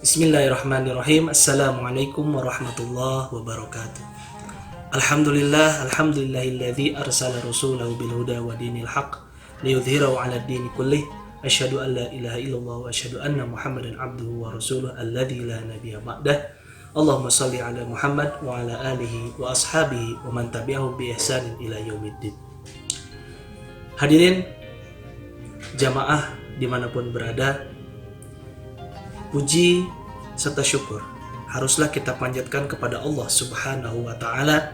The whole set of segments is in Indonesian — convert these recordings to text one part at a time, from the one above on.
Bismillahirrahmanirrahim. Assalamualaikum warahmatullahi wabarakatuh. Alhamdulillahilladzi arsala rasulahu bil huda wa dinil haq liyudhhirahu 'ala ad-dini kullih. Asyhadu an la ilaha illallah wa asyhadu anna Muhammadan 'abduhu wa rasuluhu alladzi la nabiyya ba'dah. Allahumma shalli 'ala Muhammad wa 'ala alihi wa ashabihi wa man tabi'ahu bi ihsanin ila yaumiddin. Hadirin jamaah dimanapun berada, puji serta syukur haruslah kita panjatkan kepada Allah Subhanahu wa Ta'ala,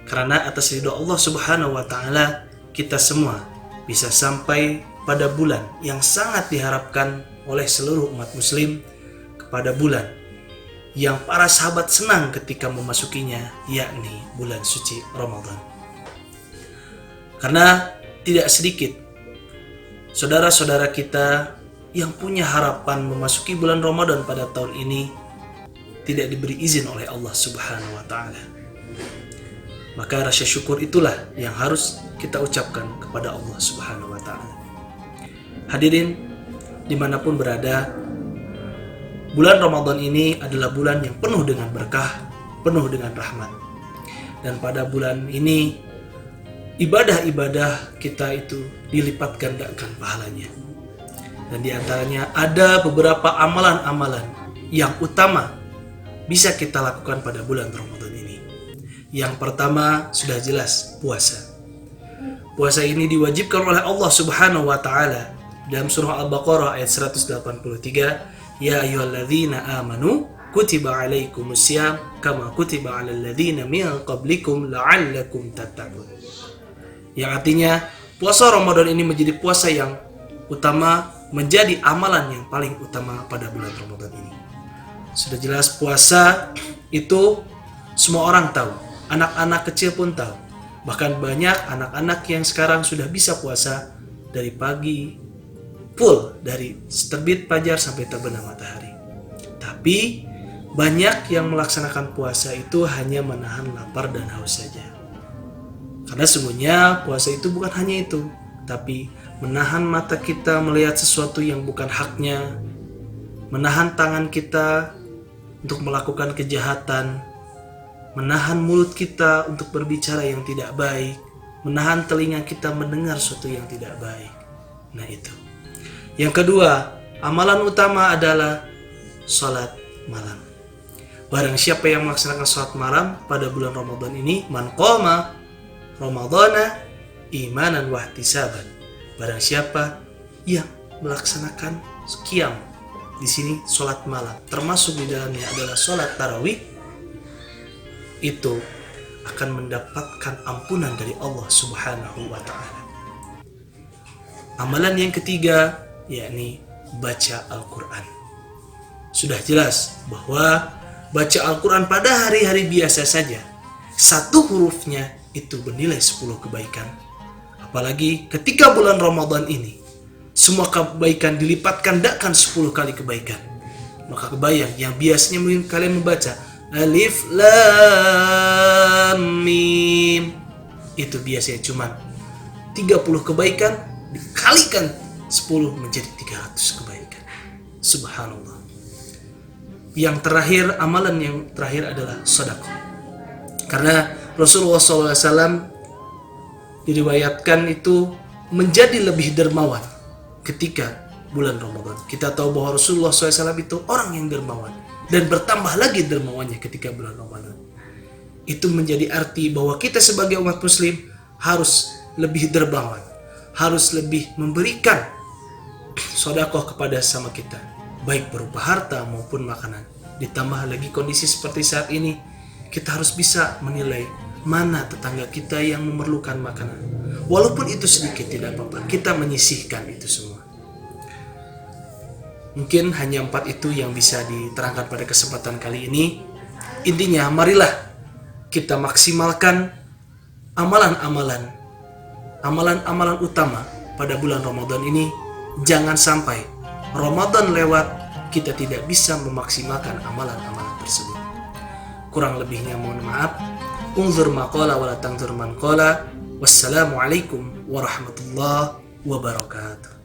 karena atas ridho Allah Subhanahu wa Ta'ala kita semua bisa sampai pada bulan yang sangat diharapkan oleh seluruh umat muslim, kepada bulan yang para sahabat senang ketika memasukinya, yakni bulan suci Ramadan. Karena tidak sedikit saudara-saudara kita yang punya harapan memasuki bulan Ramadan pada tahun ini tidak diberi izin oleh Allah Subhanahu wa Ta'ala. Maka rasa syukur itulah yang harus kita ucapkan kepada Allah Subhanahu wa Ta'ala. Hadirin dimanapun berada, bulan Ramadan ini adalah bulan yang penuh dengan berkah, penuh dengan rahmat. Dan pada bulan ini ibadah-ibadah kita itu dilipat gandakan pahalanya. Dan diantaranya ada beberapa amalan-amalan yang utama bisa kita lakukan pada bulan Ramadan ini. Yang pertama sudah jelas, puasa. Puasa ini diwajibkan oleh Allah Subhanahu wa Ta'ala dalam surah Al-Baqarah ayat 183, ya ayyuhalladzina amanu kutiba alaikumusiyam kama kutiba alal ladzina min qablikum la'allakum tattaqun. Yang artinya puasa Ramadan ini menjadi puasa yang utama, menjadi amalan yang paling utama pada bulan Ramadan ini. Sudah jelas puasa itu semua orang tahu, anak-anak kecil pun tahu. Bahkan banyak anak-anak yang sekarang sudah bisa puasa dari pagi full, dari terbit fajar sampai terbenam matahari. Tapi banyak yang melaksanakan puasa itu hanya menahan lapar dan haus saja. Karena sungguhnya puasa itu bukan hanya itu, tapi menahan mata kita melihat sesuatu yang bukan haknya, menahan tangan kita untuk melakukan kejahatan, menahan mulut kita untuk berbicara yang tidak baik, menahan telinga kita mendengar sesuatu yang tidak baik. Nah itu. Yang kedua, amalan utama adalah salat malam. Barang siapa yang melaksanakan salat malam pada bulan Ramadan ini, man qama Ramadana imanan wa ihtisaban. Barang siapa yang melaksanakan qiyam, di sini sholat malam, termasuk di dalamnya adalah sholat tarawih, itu akan mendapatkan ampunan dari Allah Subhanahu wa Ta'ala. Amalan yang ketiga yakni baca Al-Quran. Sudah jelas bahwa baca Al-Quran pada hari-hari biasa saja, satu hurufnya itu bernilai 10 kebaikan. Apalagi ketika bulan Ramadan ini, semua kebaikan dilipat gandakan 10 kali kebaikan. Maka kebayang yang biasanya mungkin kalian membaca Alif Lam Mim, itu biasanya cuma 30 kebaikan, dikalikan 10 menjadi 300 kebaikan. Subhanallah. Yang terakhir, amalan yang terakhir adalah sedekah. Karena Rasulullah SAW diriwayatkan itu menjadi lebih dermawan ketika bulan Ramadan. Kita tahu bahwa Rasulullah SAW itu orang yang dermawan, dan bertambah lagi dermawannya ketika bulan Ramadan. Itu menjadi arti bahwa kita sebagai umat muslim harus lebih dermawan, harus lebih memberikan sedekah kepada sama kita, baik berupa harta maupun makanan. Ditambah lagi kondisi seperti saat ini, kita harus bisa menilai mana tetangga kita yang memerlukan makanan. Walaupun itu sedikit tidak apa-apa, kita menyisihkan itu semua. Mungkin hanya 4 itu yang bisa diterangkan pada kesempatan kali ini. Intinya, marilah kita maksimalkan amalan-amalan utama pada bulan Ramadan ini. Jangan sampai Ramadan lewat kita tidak bisa memaksimalkan amalan-amalan tersebut. Kurang lebihnya mohon maaf. Unzur maqala wa la tanzur man qala. Wassalamualaikum warahmatullahi wabarakatuh.